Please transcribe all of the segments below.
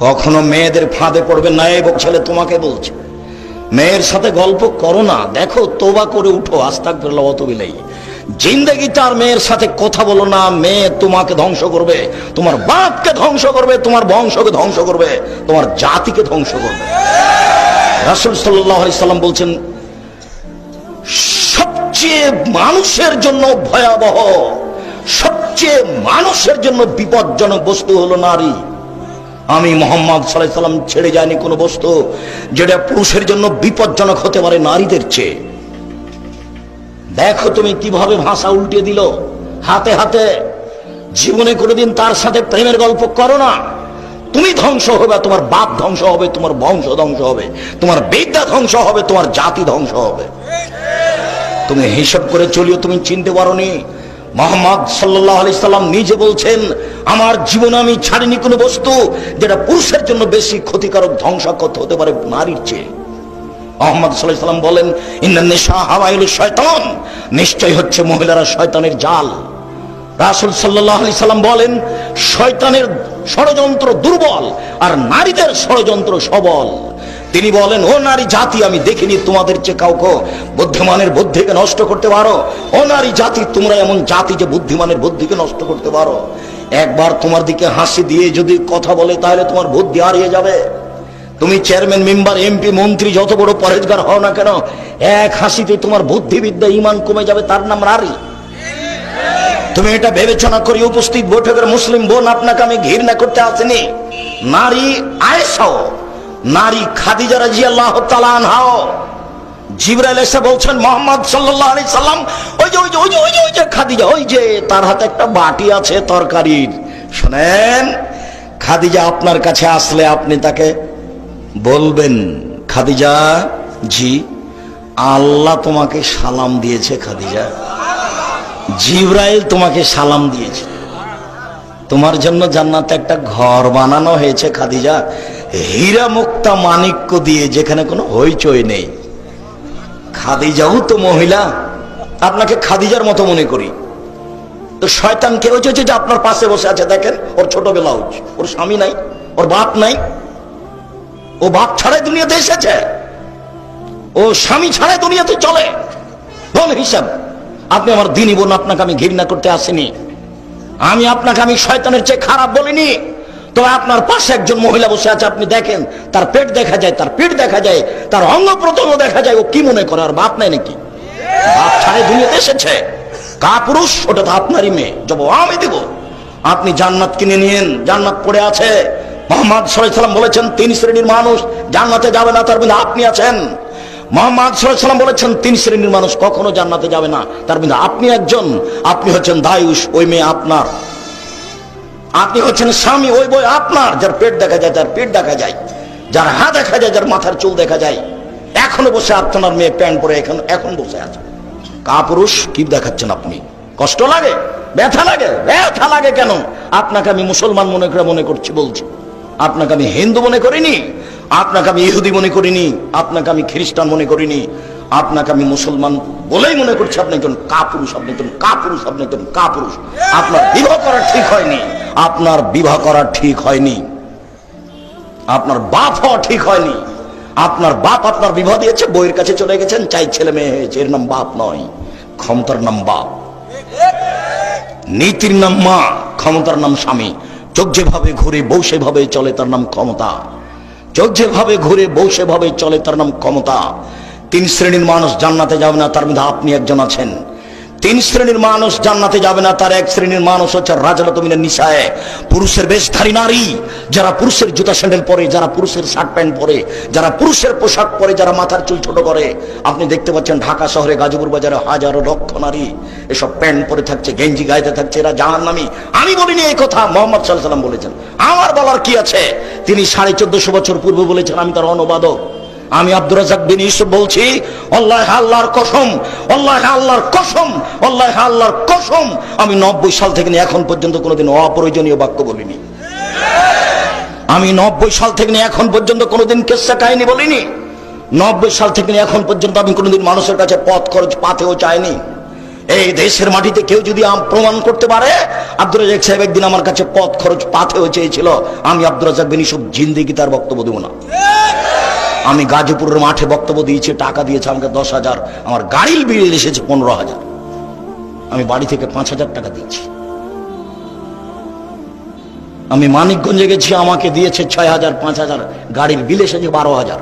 কখনো মেয়েদের ফাঁদে পড়বে না। এই ছেলে তোমাকে বলছে, মেয়ের সাথে গল্প করো না, দেখো তোবা করে উঠো, আস্তাগফিরুল্লাহ ওয়া তুবু ইলাইহি। জিন্দেগিতে আর মেয়ের সাথে কথা বলো না, মেয়ে তোমাকে ধ্বংস করবে, তোমার বাপকে ধ্বংস করবে, তোমার বংশকে ধ্বংস করবে, তোমার জাতিকে ধ্বংস করবে। রাসূল সাল্লাল্লাহু আলাইহি সাল্লাম বলছেন, সবচেয়ে মানুষের জন্য ভয়াবহ, সবচেয়ে মানুষের জন্য বিপজ্জনক বস্তু হলো নারী। আমি মুহাম্মদ সাল্লাল্লাহু আলাইহি সাল্লাম ছেড়ে যায়নি কোনো বস্তু যেটা পুরুষের জন্য বিপজ্জনক হতে পারে নারীদের চেয়ে। দেখো তুমি কিভাবে ভাষা উল্টে দিল হাতে হাতে। জীবনে কোনোদিন তার সাথে প্রেমের গল্প করো না, তুমি ধ্বংস হবে, তোমার বাপ ধ্বংস হবে, তোমার বংশ ধ্বংস হবে, তোমার বিদ্যা ধ্বংস হবে, তোমার জাতি ধ্বংস হবে। তুমি হিসাব করে চলিও, তুমি চিনতে পারোনি। মুহাম্মদ সাল্লাল্লাহু আলাইহি সাল্লাম নিজে বলছেন, আমার জীবনে আমি ছাড়িনি কোনো বস্তু যেটা পুরুষের জন্য বেশি ক্ষতিকারক, ধ্বংসাত্মক হতে পারে নারীর চেয়ে। মুহাম্মদ সাল্লাল্লাহু আলাইহি সাল্লাম বলেন, ইন্নান নিসা হাওয়াইলুশ শয়তান, নিশ্চয় হচ্ছে মহিলারা শয়তানের জাল। রাসূল সাল্লাল্লাহু আলাইহি সাল্লাম বলেন, শয়তানের ষড়যন্ত্র দুর্বল আর নারীদের ষড়যন্ত্র সবল। তিনি বলেন, ও নারী জাতি, আমি দেখিনি তোমাদের চেয়ে কাউকে বুদ্ধিমানের বুদ্ধিকে নষ্ট করতে পারো। ও নারী জাতি, তোমরা এমন জাতি যে বুদ্ধিমানের বুদ্ধিকে নষ্ট করতে পারো। একবার তোমার দিকে হাসি দিয়ে যদি কথা বলে তাহলে তোমার বুদ্ধি হারিয়ে যাবে। তুমি চেয়ারম্যান, মেম্বার, এমপি, মন্ত্রী, যত বড় পরেজগার হও না কেন, এক হাসিতে তোমার বুদ্ধিবিদ্যা ঈমান কমে যাবে, তার নাম নারী। তুমি এটা বিবেচনা করি উপস্থিত বৈঠকের মুসলিম বোন, আপনাকে আমি ঘৃণা করতে আসিনি। নারী আয়েশাও, নারী খাদিজা রাদিয়াল্লাহু তাআলা আনহাও, জিবরাইল এসে বলছেন, মুহাম্মদ সাল্লাল্লাহু আলাইহি সাল্লাম, ওই যে খাদিজা, ওই যে তার হাতে একটা বাটি আছে তরকারির। শুনেন, খাদিজা আপনার কাছে আসলে আপনি তাকে বলবেন, খাদিজা জি, আল্লাহ তোমাকে সালাম দিয়েছে, খাদিজা জিবরাইল তোমাকে সালাম দিয়েছে, তোমার জন্য জান্নাতে একটা ঘর বানানো হয়েছে খাদিজা, হীরা মুক্তা মানিক্য দিয়ে, যেখানে কোনো হইচই নেই। খাদিজাও তো মহিলা, আপনাকে খাদিজার মতো মনে করি। তো শয়তান কে? হচ্ছে যে আপনার পাশে বসে আছে, দেখেন ওর ছোট ব্লাউজ, ওর স্বামী নাই, ওর বাপ নাই, ও বাপ ছাড়াই দুনিয়াতে এসেছে, ও স্বামী ছাড়াই দুনিয়াতে চলে। কোন হিসাব? আপনি আমার দিনী বোন, আপনাকে আমি ঘৃণা করতে আসিনি, আমি আপনাকে আমি শয়তানের চেয়ে খারাপ বলিনি। তবে আপনার পাশে একজন মহিলা বসে আছে, আপনি দেখেন তার পেট দেখা যায়, তার পিঠ দেখা যায়, তার অঙ্গ প্রত্যঙ্গ দেখা যায়, ও কি মনে করে আর বাপ নাই নাকি? বাপ ছাড়াই দুনিয়াতে এসেছে, কাপুরুষ, ওটা তো আপনারই মেয়ে, জবাব আমি দেব। আপনি জান্নাত কিনে নিয়েন, জান্নাত পড়ে আছে। মুহাম্মদ সাল্লাল্লাহু আলাইহি সাল্লাম বলেছেন, তিন শ্রেণীর মানুষ জান্নাতে যাবে না, তার মধ্যে আপনি আছেন। মুহাম্মদ সাল্লাল্লাহু আলাইহি সাল্লাম বলেছেন, তিন শ্রেণীর মানুষ কখনো জান্নাতে যাবে না, তার মধ্যে আপনি একজন। আপনি হচ্ছেন দায়ুস, ওই মেয়ে আপনার। আপনি হচ্ছেন স্বামী, ওই বই আপনার, যার পেট দেখা যায়, যার পিঠ দেখা যায়, যার হাত দেখা যায়, যার মাথার চুল দেখা যায়। এখনো বসে আপনার মেয়ে প্যান্ট পরে এখন বসে আছে, কাপুরুষ। কি দেখাচ্ছেন আপনি? কষ্ট লাগে, ব্যথা লাগে? ব্যথা লাগে কেন? আপনাকে আমি মুসলমান মনে করছি, বলছি, আপনাকে আমি হিন্দু মনে করিনি, আপনাকে আমি ইহুদি মনে করিনি, আপনাকে আমি খ্রিস্টান মনে করিনি, আপনাকে আমি মুসলমান বলেই মনে করছি। আপনি একজন কাপুরুষ, আপনি একজন কাপুরুষ, আপনি একজন কাপুরুষ। আপনার বিবাহ করা ঠিক হয়নি, আপনার বিবাহ করা ঠিক হয়নি, আপনার বাপ হওয়া ঠিক হয়নি। আপনার বাপ আপনার বিবাহ দিয়েছে, বইয়ের কাছে চলে গেছেন, চাই ছেলে মেয়ে হয়েছে, এর নাম বাপ নয়, ক্ষমতার নাম বাপ, নীতির নাম মা, ক্ষমতার নাম স্বামী। চোখ যেভাবে ঘুরে বউ সেভাবে চলে, তার নাম ক্ষমতা। চোখ যেভাবে ঘুরে বউ সেভাবে চলে, তার নাম ক্ষমতা। তিন শ্রেণীর মানুষ জান্নাতে যাবে না, তার মধ্যে আপনি একজন আছেন। তিন শ্রেণীর মানুষ জান্নাতে যাবে না, তার এক শ্রেণীর মানুষ হচ্ছে রাজরাত মিনান নিসায়ে, পুরুষের বেশধারী নারী, যারা পুরুষের জুতা স্যান্ডেল পরে, যারা পুরুষের শার্ট প্যান্ট পরে, যারা পুরুষের পোশাক পরে, যারা মাথার চুল ছোট করে। আপনি দেখতে পাচ্ছেন ঢাকা শহরে, গাজীপুর বাজারে হাজারো লক্ষ নারী এসব প্যান্ট পরে থাকছে, গেঞ্জি গাইতে থাকছে, এরা জাহান্নামী। আমি বলিনি এই কথা, মুহাম্মদ সাল্লাল্লাহু আলাইহি সাল্লাম বলেছেন। আমার বলার কি আছে? তিনি 1450 বছর পূর্বে বলেছেন, আমি তার অনুবাদক। আমি আব্দুর রাজ্জাক বিন ইউসুফ বলছি, আল্লাহ আল্লাহর কসম, আল্লাহ আল্লাহর কসম, আল্লাহ আল্লাহর কসম, আমি 90 সাল থেকে এখন পর্যন্ত কোনোদিন অপ্রয়োজনীয় বাক্য বলিনি। আমি 90 সাল থেকে এখন পর্যন্ত কোনোদিন কিসসা কাহিনী বলিনি। 90 সাল থেকে এখন পর্যন্ত আমি কোনোদিন মানুষের কাছে পথ খরচ পাতেও চাইনি। এই দেশের মাটিতে কেউ যদি প্রমাণ করতে পারে, আব্দুর রাজ্জাক সাহেব একদিন আমার কাছে পথ খরচ পাথেও চেয়েছিল, আমি আব্দুর রাজ্জাক বিন ইউসুফ জিন্দেগি তার বক্তব্য দেব না। আমি গাজীপুরের মাঠে বক্তব্য দিয়েছি, টাকা দিয়েছে আমাকে 10,000, আমার গাড়ির বিল এসেছে 15,000, আমি বাড়ি থেকে 5,000 টাকা দিয়েছি। আমি মানিকগঞ্জে গেছি, আমাকে দিয়েছে 6,000, 5,000, গাড়ির বিল এসেছে 12,000।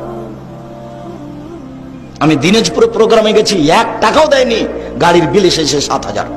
আমি দিনাজপুরে প্রোগ্রামে গেছি, 1 টাকাও দেয়নি, গাড়ির বিল এসেছে 7,000।